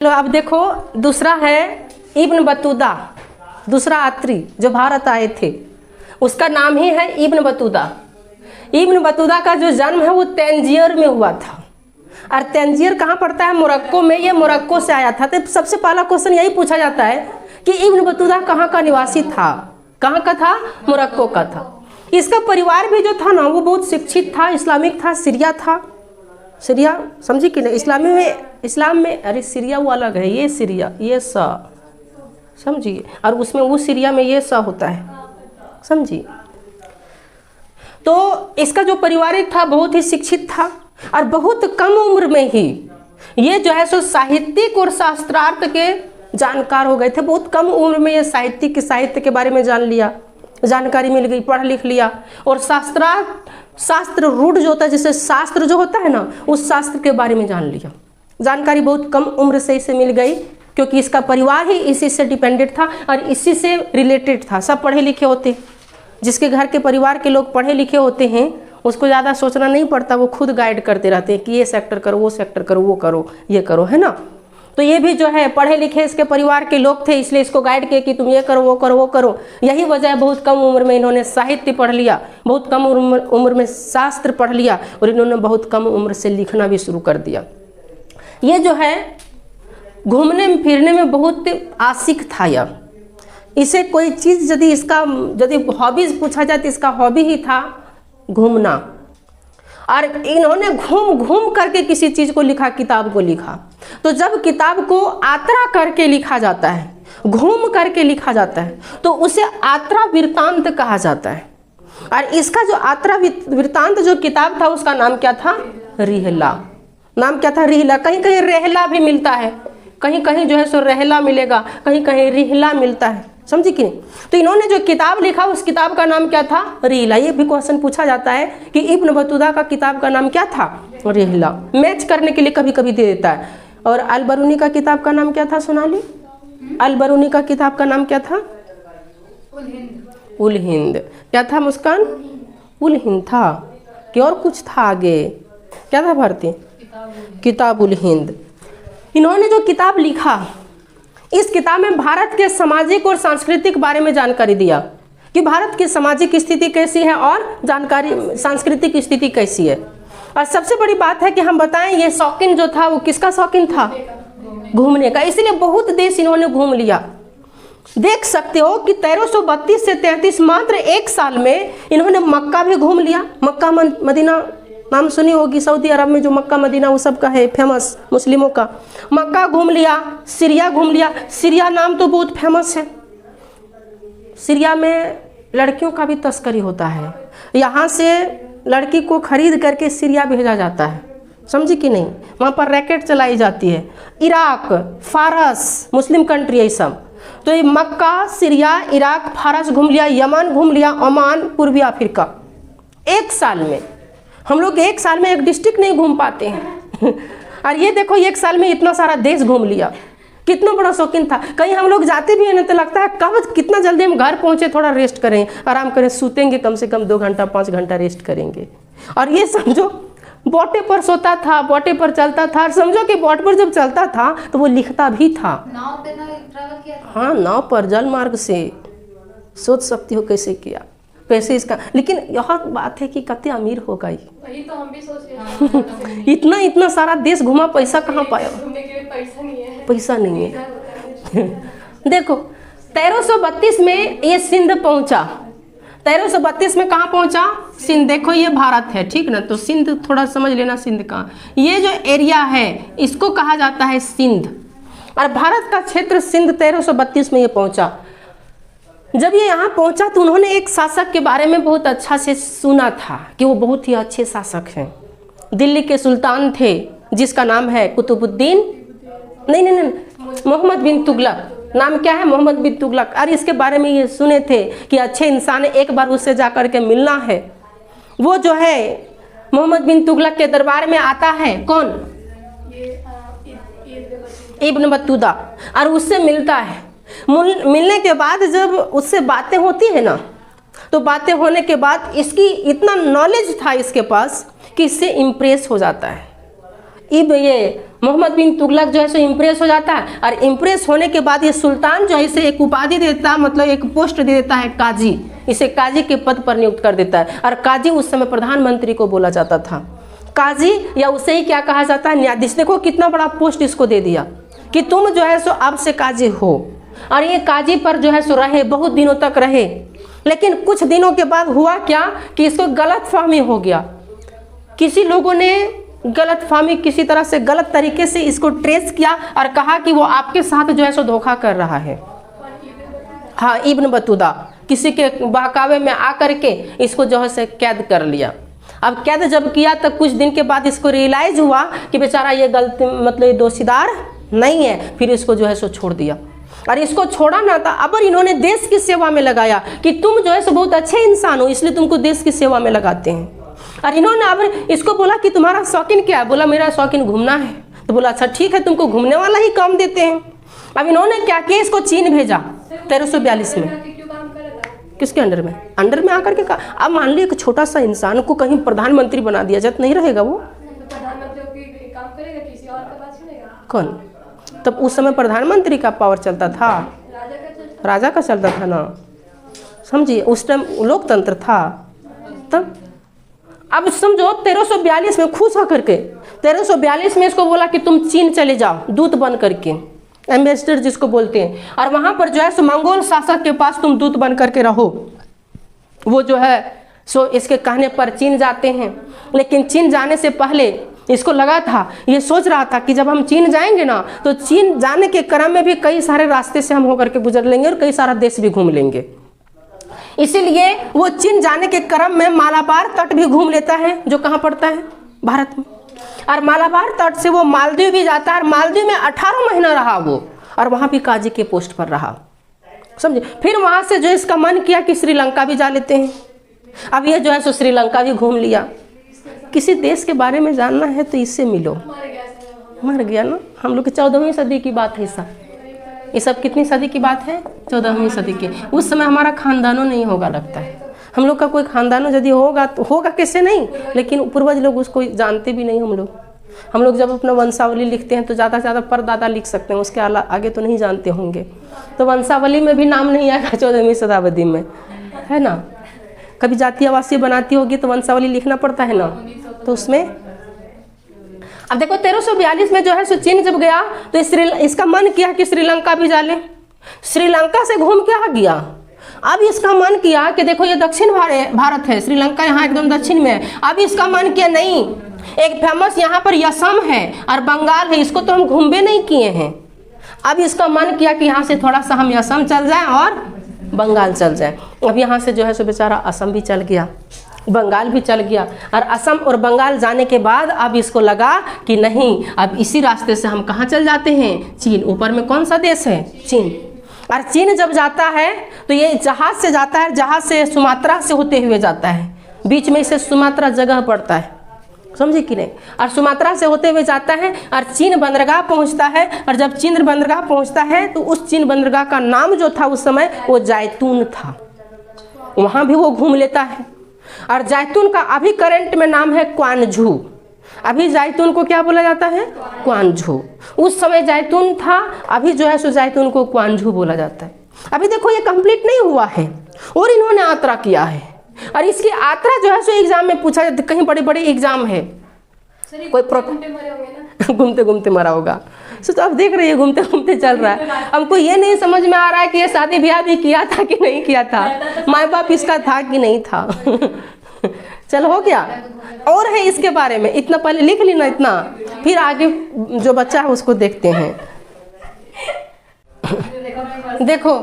चलो अब देखो, दूसरा है इब्न बतूता, दूसरा यात्री जो भारत आए थे, उसका नाम ही है इब्न बतूता। इब्न बतूता का जो जन्म है वो तंजीर में हुआ था, और तंजीर कहाँ पड़ता है? मोरक्को में। ये मोरक्को से आया था। तो सबसे पहला क्वेश्चन यही पूछा जाता है कि इब्न बतूता कहाँ का निवासी था? कहाँ का था? मोरक्को का था। इसका परिवार भी जो था ना वो बहुत शिक्षित था, इस्लामिक था, सीरिया था। सीरिया समझी कि नहीं? इस्लाम में अरे सीरिया वो अलग है, ये सीरिया ये सा समझिए, और उसमें वो सीरिया में ये सा होता है, समझिए। तो इसका जो पारिवारिक था बहुत ही शिक्षित था, और बहुत कम उम्र में ही ये जो है सो साहित्यिक और शास्त्रार्थ के जानकार हो गए थे। बहुत कम उम्र में ये साहित्य के बारे में जान लिया, जानकारी मिल गई, पढ़ लिख लिया। और शास्त्र रूढ़ जो होता है, जैसे शास्त्र जो होता है ना, उस शास्त्र के बारे में जान लिया। जानकारी बहुत कम उम्र से इसे मिल गई, क्योंकि इसका परिवार ही इसी से डिपेंडेंट था और इसी से रिलेटेड था। सब पढ़े लिखे होते, जिसके घर के परिवार के लोग पढ़े लिखे होते हैं उसको ज़्यादा सोचना नहीं पड़ता, वो खुद गाइड करते रहते हैं कि ये सेक्टर करो, वो सेक्टर करो, वो करो, ये करो, है ना। तो ये भी जो है पढ़े लिखे इसके परिवार के लोग थे, इसलिए इसको गाइड किए कि तुम ये करो, वो करो, वो करो। यही वजह है बहुत कम उम्र में इन्होंने साहित्य पढ़ लिया, बहुत कम उम्र में शास्त्र पढ़ लिया, और इन्होंने बहुत कम उम्र से लिखना भी शुरू कर दिया। ये जो है घूमने फिरने में बहुत आशिक था यह। इसे कोई चीज़ यदि हॉबीज पूछा जाए तो इसका हॉबी ही था घूमना। और इन्होंने घूम घूम करके किसी चीज़ को लिखा, किताब को लिखा। तो जब किताब को यात्रा करके लिखा जाता है, घूम करके लिखा जाता है, तो उसे यात्रा वृत्तांत कहा जाता है। और इसका जो यात्रा वृत्तांत जो किताब था उसका नाम क्या था? रिहला। नाम क्या था? रिहला। कहीं कहीं रेहला भी मिलता है, कहीं कहीं जो है सो रेहला मिलेगा, कहीं कहीं रिहला मिलता है, समझी कि नहीं? तो इन्होंने जो किताब लिखा उस किताब का नाम क्या था? रिहला। ये भी क्वेश्चन पूछा जाता है कि इब्न बतूता का किताब का नाम क्या था? रिहला। मैच करने के लिए कभी कभी दे देता है। और अल बरूनी का किताब का नाम क्या था सोनाली? अल बरूनी का किताब का नाम क्या था? उल हिंद। क्या था मुस्कान? उल हिंद था कि और कुछ था आगे? क्या था भारती? किताब उल हिंद। इन्होंने जो किताब लिखा, इस किताब में भारत के सामाजिक और सांस्कृतिक बारे में जानकारी दिया कि भारत की सामाजिक स्थिति कैसी है और जानकारी सांस्कृतिक स्थिति कैसी है। और सबसे बड़ी बात है कि हम बताएं ये शौकीन जो था वो किसका शौकीन था? घूमने का। इसलिए बहुत देश इन्होंने घूम लिया। देख सकते हो कि 1332 से 33 मात्र एक साल में इन्होंने मक्का भी घूम लिया। मक्का मदीना नाम सुनी होगी, सऊदी अरब में जो मक्का मदीना वो सब का है फेमस मुस्लिमों का। मक्का घूम लिया, सीरिया घूम लिया। सीरिया नाम तो बहुत फेमस है। सीरिया में लड़कियों का भी तस्करी होता है, यहाँ से लड़की को खरीद करके सीरिया भेजा जाता है, समझी कि नहीं? वहाँ पर रैकेट चलाई जाती है। इराक, फारस, मुस्लिम कंट्री है सब। तो ये मक्का, सीरिया, इराक, फारस घूम लिया, यमन घूम लिया, ओमान, पूर्वी अफ्रीका। एक साल में हम लोग एक साल में एक डिस्ट्रिक्ट नहीं घूम पाते हैं और ये देखो एक साल में इतना सारा देश घूम लिया। कितना बड़ा शौकीन था। कहीं हम लोग जाते भी हैं ना तो लगता है कब कितना जल्दी हम घर पहुंचे, थोड़ा रेस्ट करें, आराम करें, सूतेंगे कम से कम 2 घंटा 5 घंटा रेस्ट करेंगे। और ये समझो बोटे पर सोता था, बोटे पर चलता था। और समझो कि बोट पर जब चलता था तो वो लिखता भी था। नाव पे ट्रैवल किया था? हाँ, नाव पर, जल मार्ग से। सोच सकती हो कैसे किया, पैसे इसका। लेकिन यह बात है कि कितने अमीर होगा ये। वही तो हम भी सोच रहे हैं। इतना सारा देश घुमा, पैसा कहाँ पाया? घूमने के लिए पैसा नहीं है। पैसा नहीं है। देखो 1332 में ये सिंध पहुंचा। 1332 में कहाँ पहुंचा? सिंध। देखो ये भारत है, ठीक ना? तो सिंध थोड़ा समझ लेना, सिंध का ये जो एरिया है इसको कहा जाता है सिंध। और भारत का क्षेत्र सिंध 1332 में ये पहुंचा। जब ये यहाँ पहुंचा तो उन्होंने एक शासक के बारे में बहुत अच्छा से सुना था कि वो बहुत ही अच्छे शासक हैं। दिल्ली के सुल्तान थे जिसका नाम है कुतुबुद्दीन, नहीं, मोहम्मद बिन तुगलक। नाम क्या है? मोहम्मद बिन तुगलक। और इसके बारे में ये सुने थे कि अच्छे इंसान है, एक बार उससे जाकर के मिलना है। वो जो है मोहम्मद बिन तुगलक के दरबार में आता है। कौन? Ibn Battuta. और उससे मिलता है। मिलने के बाद जब उससे बातें होती है ना, तो बातें होने के बाद इसकी इतना नॉलेज था इसके पास कि इससे इम्प्रेस हो जाता है। इब ये मोहम्मद बिन तुगलक जो है सो इम्प्रेस हो जाता है, और इम्प्रेस होने के बाद ये सुल्तान जो है इसे एक उपाधि देता है, मतलब एक पोस्ट दे देता है काजी, इसे काजी के पद पर नियुक्त कर देता है। और काजी उस समय प्रधानमंत्री को बोला जाता था, काजी या उसे ही क्या कहा जाता है, न्यायाधीश। देखो कितना बड़ा पोस्ट इसको दे दिया कि तुम जो है सो अब से काजी हो। और ये काजी पर जो है सो रहे, बहुत दिनों तक रहे। लेकिन कुछ दिनों के बाद हुआ क्या कि इसको गलतफहमी हो गया, किसी लोगों ने गलतफहमी किसी तरह से गलत तरीके से इसको ट्रेस किया और कहा कि वो आपके साथ जो है सो धोखा कर रहा है। हाँ, इब्न बतूता किसी के बहकावे में आकर के इसको जो है से कैद कर लिया। अब कैद जब किया तो कुछ दिन के बाद इसको रियलाइज हुआ कि बेचारा ये गलती मतलब ये दोषीदार नहीं है, फिर इसको जो है सो छोड़ दिया। और इसको छोड़ा ना था, अब इन्होंने देश की सेवा में लगाया कि तुम जो है सो बहुत अच्छे इंसान हो, इसलिए तुमको देश की सेवा में लगाते हैं। और इन्होंने अब इसको बोला कि तुम्हारा शौकीन क्या है, बोला मेरा शौकीन घूमना है। तो बोला अच्छा ठीक है, तुमको घूमने वाला ही काम देते हैं। अब इन्होंने क्या किया, इसको चीन भेजा 1342 में। किसके अंडर में? अंडर में आकर के कहा। अब मान लीजिए एक छोटा सा इंसान को कहीं प्रधानमंत्री बना दिया जाए तो नहीं रहेगा वो? कौन? तब उस समय प्रधानमंत्री का पावर चलता था, राजा का चलता था ना, समझिए उस टाइम लोकतंत्र था। तब अब समझो 1342 में खुश होकर के 1342 में इसको बोला कि तुम चीन चले जाओ दूत बन करके, एम्बेसडर जिसको बोलते हैं, और वहाँ पर जो है सो मंगोल शासक के पास तुम दूत बन करके रहो। वो जो है सो इसके कहने पर चीन जाते हैं। लेकिन चीन जाने से पहले इसको लगा था, ये सोच रहा था कि जब हम चीन जाएंगे ना तो चीन जाने के क्रम में भी कई सारे रास्ते से हम होकर के गुजर लेंगे और कई सारा देश भी घूम लेंगे। इसीलिए वो चीन जाने के क्रम में मालाबार तट भी घूम लेता है, जो कहाँ पड़ता है? भारत में। और मालाबार तट से वो मालदीव भी जाता है, और मालदीव में 18 महीना रहा वो, और वहाँ भी काजी के पोस्ट पर रहा, समझे। फिर वहाँ से जो इसका मन किया कि श्रीलंका भी जा लेते हैं। अब ये जो है सो श्रीलंका भी घूम लिया। किसी देश के बारे में जानना है तो इससे मिलो। मर गया ना, हम लोग की 14वीं सदी की बात है सब। ये सब कितनी सदी की बात है? 14वीं सदी की। उस समय हमारा खानदानों नहीं होगा लगता है, हम लोग का कोई खानदानों यदि होगा तो होगा कैसे नहीं, लेकिन पूर्वज लोग उसको जानते भी नहीं। हम लोग जब अपना वंशावली लिखते हैं तो ज़्यादा से ज़्यादा परदादा लिख सकते हैं, उसके आगे तो नहीं जानते होंगे। तो वंशावली में भी नाम नहीं आएगा 14वीं शताब्दी में, है ना। कभी जातीय आवासीय बनाती होगी तो वंशावली लिखना पड़ता है ना, तो उसमें अब देखो 1342 में जो है सो चीन जब गया तो इसका मन किया कि श्रीलंका भी जा ले। श्रीलंका से घूम के आ गया। अब इसका मन किया कि देखो ये दक्षिण भारत है, श्रीलंका यहाँ एकदम दक्षिण में है। अब इसका मन किया नहीं, एक फेमस यहाँ पर असम है और बंगाल है, इसको तो हम घूमे नहीं किए हैं। अब इसका मन किया कि यहाँ से थोड़ा सा हम असम चल जाएं और बंगाल चल जाएं। अब यहाँ से जो है सो बेचारा असम भी चल गया, बंगाल भी चल गया। और असम और बंगाल जाने के बाद अब इसको लगा कि नहीं, अब इसी रास्ते से हम कहाँ चल जाते हैं? चीन। ऊपर में कौन सा देश है? चीन। और चीन जब जाता है तो ये जहाज से जाता है, जहाज से सुमात्रा से होते हुए जाता है, बीच में इसे सुमात्रा जगह पड़ता है, समझे कि नहीं। और सुमात्रा से होते हुए जाता है और चीन बंदरगाह पहुंचता है। और जब चीन बंदरगाह पहुंचता है तो उस चीन बंदरगाह का नाम जो था उस समय वो जैतून था, वहाँ भी वो घूम लेता है। और जैतून का अभी करंट में नाम है क्वांझू। अभी जैतून को क्या बोला जाता है? क्वांझू। उस समय जैतून था, अभी जो है सो जैतून को क्वांझू बोला जाता है। अभी देखो ये कंप्लीट नहीं हुआ है और इन्होंने यात्रा किया है। और इसकी यात्रा जो है सो एग्जाम में पूछा जाता है, कहीं बड़े बड़े एग्जाम है, कोई घूमते घूमते मरा होगा। तो अब देख रहे हैं घूमते घूमते चल रहा है। हमको ये नहीं समझ में आ रहा है कि ये शादी ब्याह भी किया था कि नहीं किया था, माँ बाप इसका था कि नहीं था। चल हो गया। और है इसके बारे में, इतना पहले लिख ली ना इतना, फिर आगे जो बच्चा है उसको देखते हैं। देखो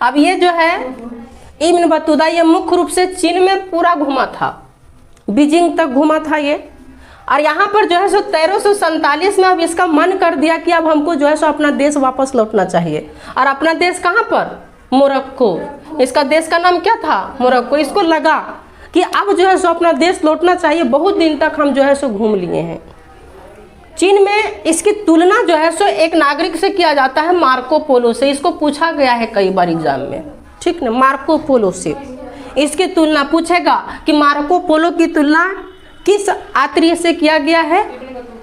अब ये जो है इब्न बतूता, ये मुख्य रूप से चीन में पूरा घूमा था, बीजिंग तक घूमा था ये। और यहाँ पर जो है सो 1347 में अब इसका मन कर दिया कि अब हमको जो है सो अपना देश वापस लौटना चाहिए। और अपना देश कहाँ पर? मोरक्को। इसका देश का नाम क्या था? मोरक्को। इसको लगा कि अब जो है सो अपना देश लौटना चाहिए, बहुत दिन तक हम जो है सो घूम लिए हैं। चीन में इसकी तुलना जो है सो एक नागरिक से किया जाता है, मार्को पोलो से। इसको पूछा गया है कई बार एग्जाम में, ठीक ना, मार्को पोलो से इसकी तुलना पूछेगा कि मार्को पोलो की तुलना किस यात्री से किया गया है?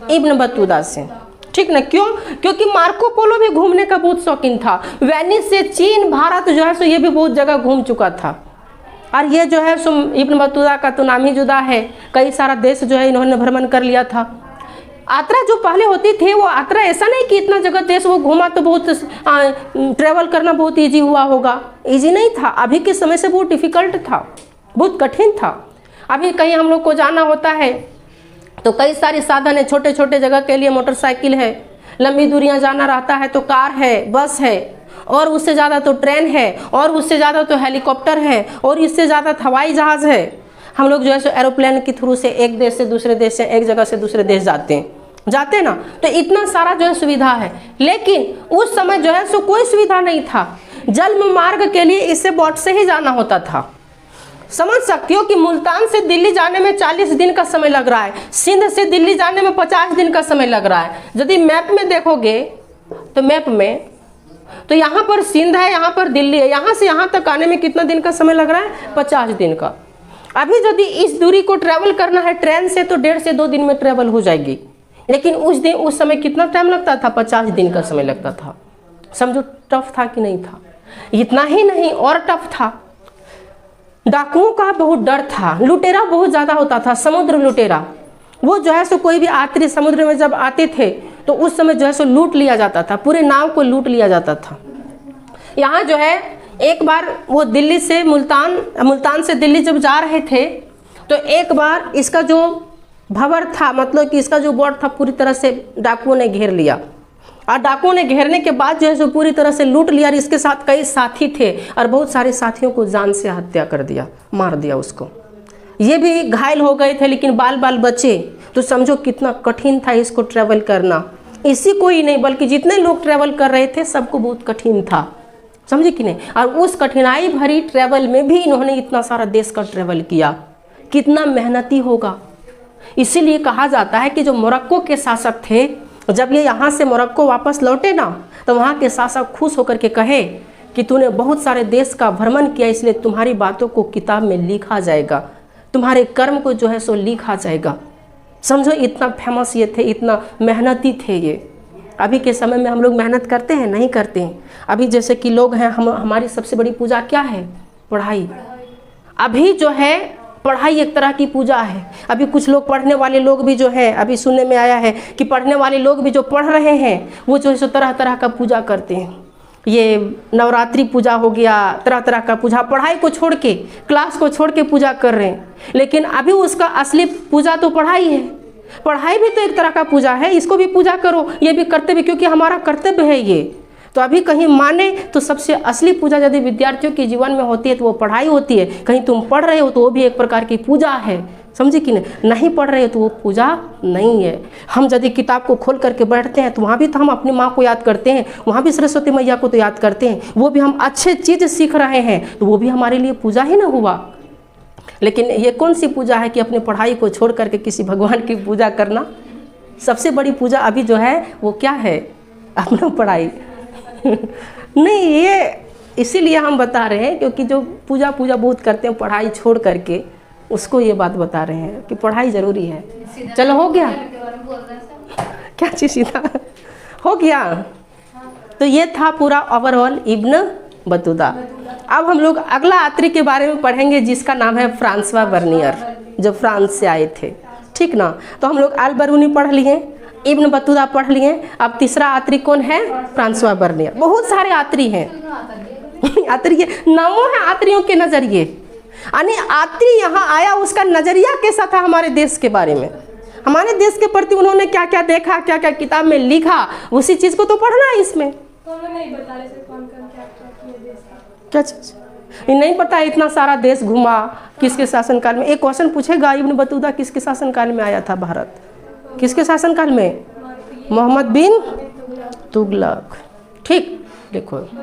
इब्न बतूदा से, ठीक ना। क्यों? क्योंकि मार्को पोलो भी घूमने का बहुत शौकीन था। वेनिस से चीन, भारत जो है सो ये भी बहुत जगह घूम चुका था। और ये जो है सो इब्न बतूदा का तो नाम ही जुदा है, कई सारा देश जो है इन्होंने भ्रमण कर लिया था। यात्रा जो पहले होती थी वो यात्रा ऐसा नहीं कि इतना जगह देश वो घूमा तो बहुत ट्रेवल करना बहुत इजी हुआ होगा, इजी नहीं था। अभी के समय से बहुत डिफिकल्ट था, बहुत कठिन था। अभी कहीं हम लोग को जाना होता है तो कई सारे साधन है, छोटे छोटे जगह के लिए मोटरसाइकिल है, लंबी दूरियां जाना रहता है तो कार है, बस है, और उससे ज़्यादा तो ट्रेन है, और उससे ज़्यादा तो हेलीकॉप्टर है, और इससे ज़्यादा हवाई जहाज़ है। हम लोग जो है सो एरोप्लेन के थ्रू से एक देश से दूसरे देश से, एक जगह से दूसरे देश जाते ना, तो इतना सारा जो है सुविधा है। लेकिन उस समय जो है सो कोई सुविधा नहीं था। जल मार्ग के लिए इससे बोट से ही जाना होता था। समझ सकती हो कि मुल्तान से दिल्ली जाने में 40 दिन का समय लग रहा है, सिंध से दिल्ली जाने में 50 दिन का समय लग रहा है। यदि मैप में देखोगे तो मैप में तो यहाँ पर सिंध है, यहाँ पर दिल्ली है, यहाँ से यहाँ तक आने में कितना दिन का समय लग रहा है? 50 दिन का। अभी यदि इस दूरी को ट्रैवल करना है ट्रेन से तो 1.5 से 2 दिन में ट्रैवल हो जाएगी। लेकिन उस समय कितना टाइम लगता था? 50 दिन का समय लगता था। समझो टफ था कि नहीं था? इतना ही नहीं और टफ था। डाकुओं का बहुत डर था, लुटेरा बहुत ज़्यादा होता था, समुद्र लुटेरा। वो जो है सो कोई भी यात्री समुद्र में जब आते थे तो उस समय जो है सो लूट लिया जाता था, पूरे नाव को लूट लिया जाता था। यहाँ जो है एक बार वो दिल्ली से मुल्तान से दिल्ली जब जा रहे थे तो एक बार इसका जो भंवर था, मतलब कि इसका जो बोट था, पूरी तरह से डाकुओं ने घेर लिया। और डाकुओं ने घेरने के बाद जो है सो पूरी तरह से लूट लिया। और इसके साथ कई साथी थे और बहुत सारे साथियों को जान से हत्या कर दिया, मार दिया उसको। ये भी घायल हो गए थे लेकिन बाल बचे। तो समझो कितना कठिन था इसको ट्रैवल करना। इसी को ही नहीं बल्कि जितने लोग ट्रैवल कर रहे थे सबको बहुत कठिन था, समझे कि नहीं। और उस कठिनाई भरी ट्रैवल में भी इन्होंने इतना सारा देश का ट्रैवल किया, कितना मेहनती होगा। इसीलिए कहा जाता है कि जो मोरक्को के शासक थे, जब ये यहाँ से मोरक्को वापस लौटे ना तो वहाँ के शासक खुश होकर के कहे कि तूने बहुत सारे देश का भ्रमण किया, इसलिए तुम्हारी बातों को किताब में लिखा जाएगा, तुम्हारे कर्म को जो है सो लिखा जाएगा। समझो इतना फेमस ये थे, इतना मेहनती थे ये। अभी के समय में हम लोग मेहनत करते हैं? नहीं करते हैं। अभी जैसे कि लोग हैं, हमारी सबसे बड़ी पूजा क्या है? पढ़ाई। अभी जो है पढ़ाई एक तरह की पूजा है। अभी कुछ लोग पढ़ने वाले लोग भी जो है, अभी सुनने में आया है कि पढ़ने वाले लोग भी जो पढ़ रहे हैं वो जो है सो तरह तरह का पूजा करते हैं। ये नवरात्रि पूजा हो गया, तरह तरह का पूजा, पढ़ाई को छोड़ के, क्लास को छोड़ के पूजा कर रहे हैं। लेकिन अभी उसका असली पूजा तो पढ़ाई है। पढ़ाई भी तो एक तरह का पूजा है, इसको भी पूजा करो, ये भी कर्तव्य, क्योंकि हमारा कर्तव्य है ये। तो अभी कहीं माने तो सबसे असली पूजा यदि विद्यार्थियों के जीवन में होती है तो वो पढ़ाई होती है। कहीं तुम पढ़ रहे हो तो वो भी एक प्रकार की पूजा है, समझे कि नहीं पढ़ रहे हो तो वो पूजा नहीं है। हम यदि किताब को खोल करके बैठते हैं तो वहाँ भी तो हम अपनी माँ को याद करते हैं, वहाँ भी सरस्वती मैया को तो याद करते हैं, वो भी हम अच्छे चीज़ सीख रहे हैं तो वो भी हमारे लिए पूजा ही ना हुआ। लेकिन ये कौन सी पूजा है कि अपने पढ़ाई को छोड़ करके किसी भगवान की पूजा करना? सबसे बड़ी पूजा अभी जो है वो क्या है? अपना पढ़ाई। नहीं, ये इसीलिए हम बता रहे हैं क्योंकि जो पूजा बहुत करते हैं पढ़ाई छोड़ करके, उसको ये बात बता रहे हैं कि पढ़ाई ज़रूरी है। चलो हो गया? क्या चीज़ सीधा हो गया? तो ये था पूरा ओवरऑल इब्न बतूदा। अब हम लोग अगला यात्री के बारे में पढ़ेंगे जिसका नाम है फ्रांसवा बर्नियर, जो फ्रांस से आए थे, ठीक ना। तो हम लोग अल बरूनी पढ़ लिए, इब्न बतूदा पढ़ लिए। अब तीसरा यात्री कौन है? Francois Bernier. बहुत सारे यात्री हैं। यात्री नामों है यात्रियों के नज़रिए, यानी यात्री यहाँ आया उसका नज़रिया कैसा था हमारे देश के बारे में, हमारे देश के प्रति उन्होंने क्या क्या देखा, क्या क्या किताब में लिखा, उसी चीज़ को तो पढ़ना है इसमें। नहीं बता रहे थे कौन क्या देश का, क्या चीज़ ये नहीं पता। इतना सारा देश घुमा, किसके शासनकाल में। एक क्वेश्चन पूछेगा, इब्न बतूदा किसके शासनकाल में आया था भारत? किसके शासनकाल में? मोहम्मद बिन तुगलक। ठीक, देखो